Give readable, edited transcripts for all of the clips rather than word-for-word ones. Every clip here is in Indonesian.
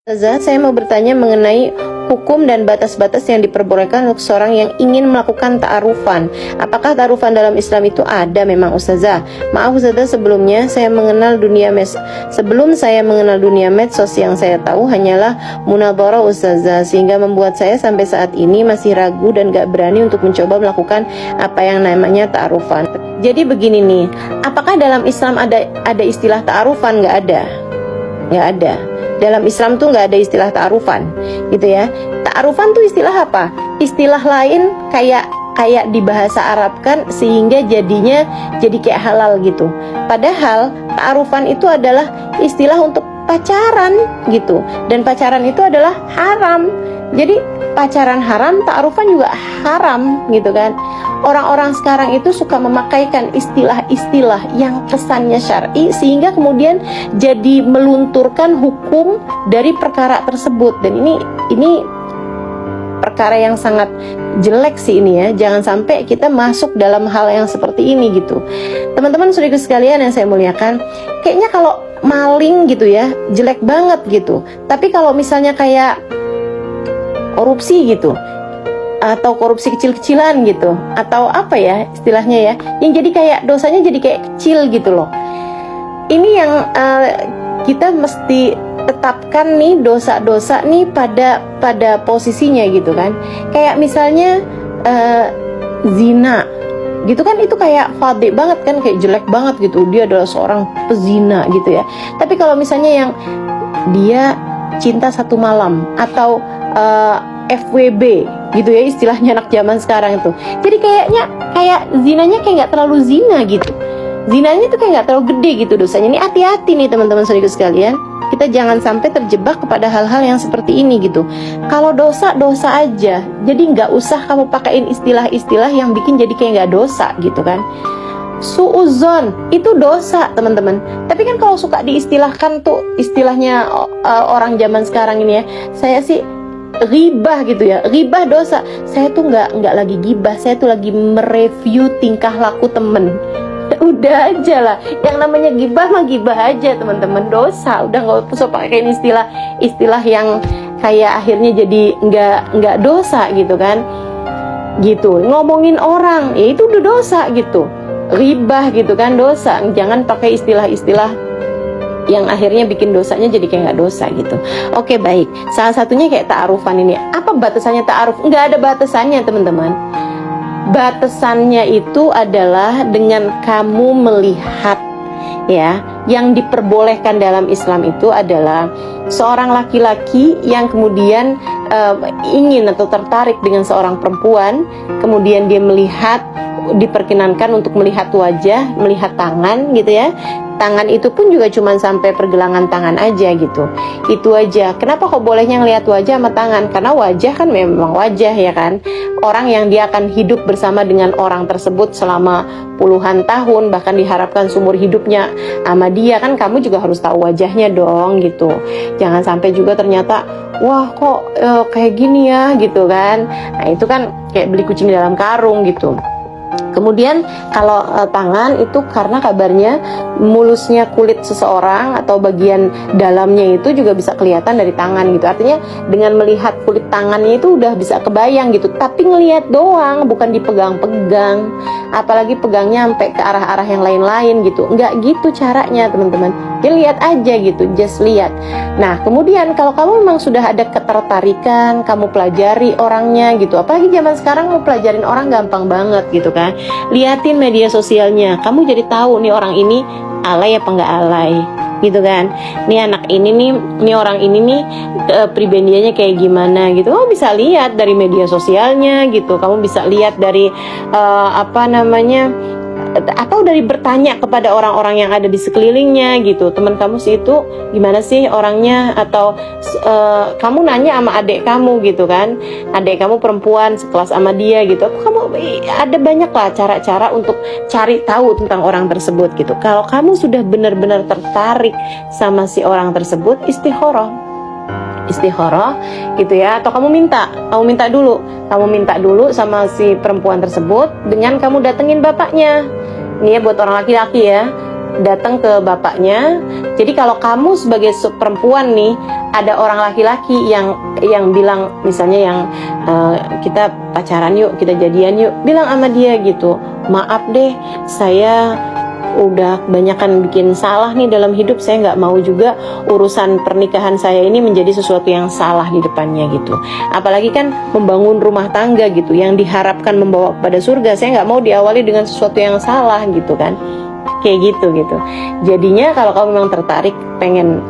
Ustazah, saya mau bertanya mengenai hukum dan batas-batas yang diperbolehkan untuk seorang yang ingin melakukan ta'arufan. Apakah ta'arufan dalam Islam itu ada memang Ustazah? Maaf Ustazah, sebelum saya mengenal dunia medsos yang saya tahu hanyalah munadharah Ustazah, sehingga membuat saya sampai saat ini masih ragu dan gak berani untuk mencoba melakukan apa yang namanya ta'arufan. Jadi begini nih, apakah dalam Islam ada istilah ta'arufan? Gak ada. Gak ada. Dalam Islam tuh nggak ada istilah ta'arufan, gitu ya. Ta'arufan tuh istilah apa? Istilah lain kayak di bahasa Arab kan, sehingga jadinya jadi kayak halal gitu. Padahal ta'arufan itu adalah istilah untuk pacaran gitu, dan pacaran itu adalah haram. Jadi pacaran haram, ta'arufan juga haram gitu kan. Orang-orang sekarang itu suka memakaikan istilah-istilah yang kesannya syar'i, sehingga kemudian jadi melunturkan hukum dari perkara tersebut. Dan ini perkara yang sangat jelek sih ini ya. Jangan sampai kita masuk dalam hal yang seperti ini gitu. Teman-teman saudaraku sekalian yang saya muliakan, kayaknya kalau maling gitu ya, jelek banget gitu. Tapi kalau misalnya kayak korupsi gitu, atau korupsi kecil-kecilan gitu, atau apa ya istilahnya ya, yang jadi kayak dosanya jadi kayak kecil gitu loh. Ini yang kita mesti tetapkan nih dosa-dosa nih pada posisinya gitu kan. Kayak misalnya zina gitu kan, itu kayak fadih banget kan, kayak jelek banget gitu, dia adalah seorang pezina gitu ya. Tapi kalau misalnya yang dia cinta satu malam, atau FWB gitu ya istilahnya anak zaman sekarang itu, jadi kayak zinanya kayak nggak terlalu zina gitu, zinanya tuh kayak nggak terlalu gede gitu dosanya. Ini hati-hati nih teman-teman saudaraku sekalian, kita jangan sampai terjebak kepada hal-hal yang seperti ini gitu. Kalau dosa aja, jadi nggak usah kamu pakein istilah-istilah yang bikin jadi kayak nggak dosa gitu kan. Suuzon itu dosa teman-teman. Tapi kan kalau suka diistilahkan tuh istilahnya orang zaman sekarang ini ya, saya sih ghibah gitu ya, ghibah dosa. Saya tuh nggak lagi ghibah, saya tuh lagi mereview tingkah laku temen. Udah aja lah, yang namanya ghibah mah ghibah aja teman-teman, dosa. Udah nggak usah pakai istilah yang kayak akhirnya jadi nggak dosa gitu kan. Gitu, ngomongin orang, ya itu udah dosa gitu. Ghibah gitu kan dosa. Jangan pakai istilah-istilah yang akhirnya bikin dosanya jadi kayak nggak dosa gitu. Oke, baik. Salah satunya kayak ta'arufan ini. Apa batasannya ta'aruf? Nggak ada batasannya teman-teman. Batasannya itu adalah dengan kamu melihat ya. Yang diperbolehkan dalam Islam itu adalah seorang laki-laki yang kemudian ingin atau tertarik dengan seorang perempuan, kemudian dia melihat, diperkenankan untuk melihat wajah, melihat tangan gitu ya. Tangan itu pun juga cuma sampai pergelangan tangan aja gitu. Itu aja. Kenapa kok bolehnya ngelihat wajah sama tangan? Karena wajah kan memang wajah ya kan. Orang yang dia akan hidup bersama dengan orang tersebut selama puluhan tahun, bahkan diharapkan seumur hidupnya sama dia, kan kamu juga harus tahu wajahnya dong gitu. Jangan sampai juga ternyata wah kok kayak gini ya gitu kan. Nah itu kan kayak beli kucing dalam karung gitu. Kemudian kalau tangan itu karena kabarnya mulusnya kulit seseorang atau bagian dalamnya itu juga bisa kelihatan dari tangan gitu. Artinya dengan melihat kulit tangannya itu udah bisa kebayang gitu. Tapi ngelihat doang, bukan dipegang-pegang. Apalagi pegangnya sampai ke arah-arah yang lain-lain gitu. Enggak gitu caranya teman-teman. Ya lihat aja gitu, just lihat. Nah kemudian kalau kamu memang sudah ada ketertarikan, kamu pelajari orangnya gitu. Apalagi zaman sekarang mau pelajarin orang gampang banget gitu kan. Liatin media sosialnya, kamu jadi tahu nih orang ini alay apa nggak alay gitu kan. Nih anak ini nih orang ini nih pribadiannya kayak gimana gitu. Kamu bisa lihat dari media sosialnya gitu. Kamu bisa lihat dari atau dari bertanya kepada orang-orang yang ada di sekelilingnya gitu. Teman kamu sih itu gimana sih orangnya, atau kamu nanya sama adik kamu gitu kan, adik kamu perempuan sekelas sama dia gitu. Kamu ada banyak lah cara-cara untuk cari tahu tentang orang tersebut gitu. Kalau kamu sudah benar-benar tertarik sama si orang tersebut, istikharah gitu ya. Atau kamu minta dulu sama si perempuan tersebut dengan kamu datengin bapaknya. Ini ya buat orang laki-laki ya, datang ke bapaknya. Jadi kalau kamu sebagai perempuan nih, ada orang laki-laki yang bilang, misalnya yang kita pacaran yuk, kita jadian yuk, bilang sama dia gitu, maaf deh, saya udah kebanyakan bikin salah nih dalam hidup, saya nggak mau juga urusan pernikahan saya ini menjadi sesuatu yang salah di depannya gitu. Apalagi kan membangun rumah tangga gitu, yang diharapkan membawa kepada surga, saya nggak mau diawali dengan sesuatu yang salah gitu kan. Kayak gitu. Jadinya kalau kamu memang tertarik pengen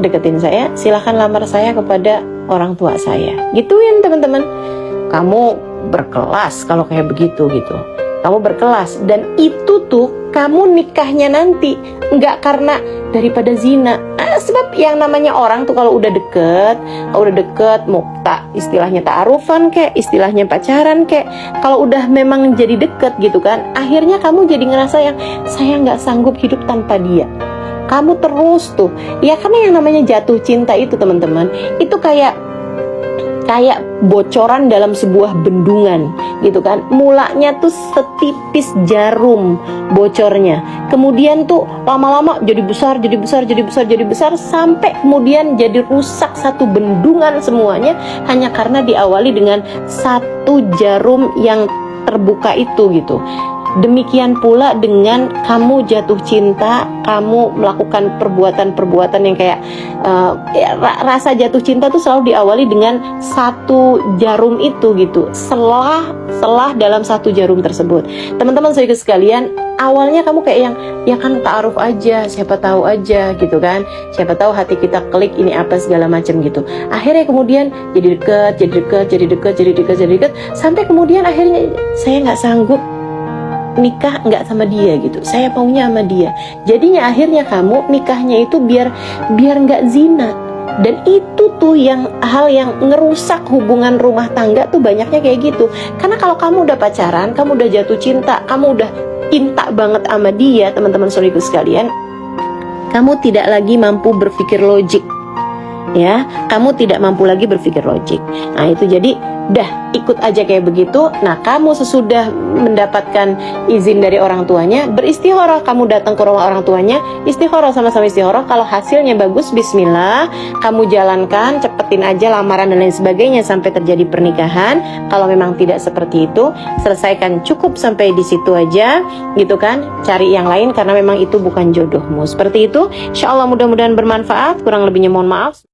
deketin saya, silahkan lamar saya kepada orang tua saya. Gituin teman-teman. Kamu berkelas kalau kayak begitu gitu. Kamu berkelas, dan itu tuh kamu nikahnya nanti nggak karena daripada zina. Sebab yang namanya orang tuh kalau udah deket mau istilahnya ta'arufan kek, istilahnya pacaran kek, kalau udah memang jadi deket gitu kan, akhirnya kamu jadi ngerasa yang saya nggak sanggup hidup tanpa dia. Kamu terus tuh ya, karena yang namanya jatuh cinta itu teman-teman, itu kayak bocoran dalam sebuah bendungan gitu kan. Mulanya tuh setipis jarum bocornya, kemudian tuh lama-lama jadi besar sampai kemudian jadi rusak satu bendungan semuanya, hanya karena diawali dengan satu jarum yang terbuka itu gitu. Demikian pula dengan kamu jatuh cinta, kamu melakukan perbuatan-perbuatan yang kayak rasa jatuh cinta tuh selalu diawali dengan satu jarum itu gitu. Selah dalam satu jarum tersebut. Teman-teman saya sekalian, awalnya kamu kayak yang ya kan ta'aruf aja, siapa tahu aja gitu kan. Siapa tahu hati kita klik ini apa segala macam gitu. Akhirnya kemudian jadi dekat sampai kemudian akhirnya saya nggak sanggup nikah nggak sama dia gitu, saya maunya sama dia. Jadinya akhirnya kamu nikahnya itu biar nggak zina. Dan itu tuh hal yang ngerusak hubungan rumah tangga tuh banyaknya kayak gitu. Karena kalau kamu udah pacaran, kamu udah jatuh cinta, kamu udah cinta banget sama dia, teman-teman saudariku sekalian, kamu tidak lagi mampu berpikir logik. Ya, kamu tidak mampu lagi berpikir logik. Nah itu jadi dah ikut aja kayak begitu. Nah kamu sesudah mendapatkan izin dari orang tuanya, beristikharah, kamu datang ke rumah orang tuanya, istikharah, sama-sama istikharah. Kalau hasilnya bagus, bismillah, kamu jalankan, cepetin aja lamaran dan lain sebagainya sampai terjadi pernikahan. Kalau memang tidak seperti itu, selesaikan, cukup sampai di situ aja gitu kan. Cari yang lain karena memang itu bukan jodohmu. Seperti itu. Insyaallah mudah-mudahan bermanfaat. Kurang lebihnya mohon maaf.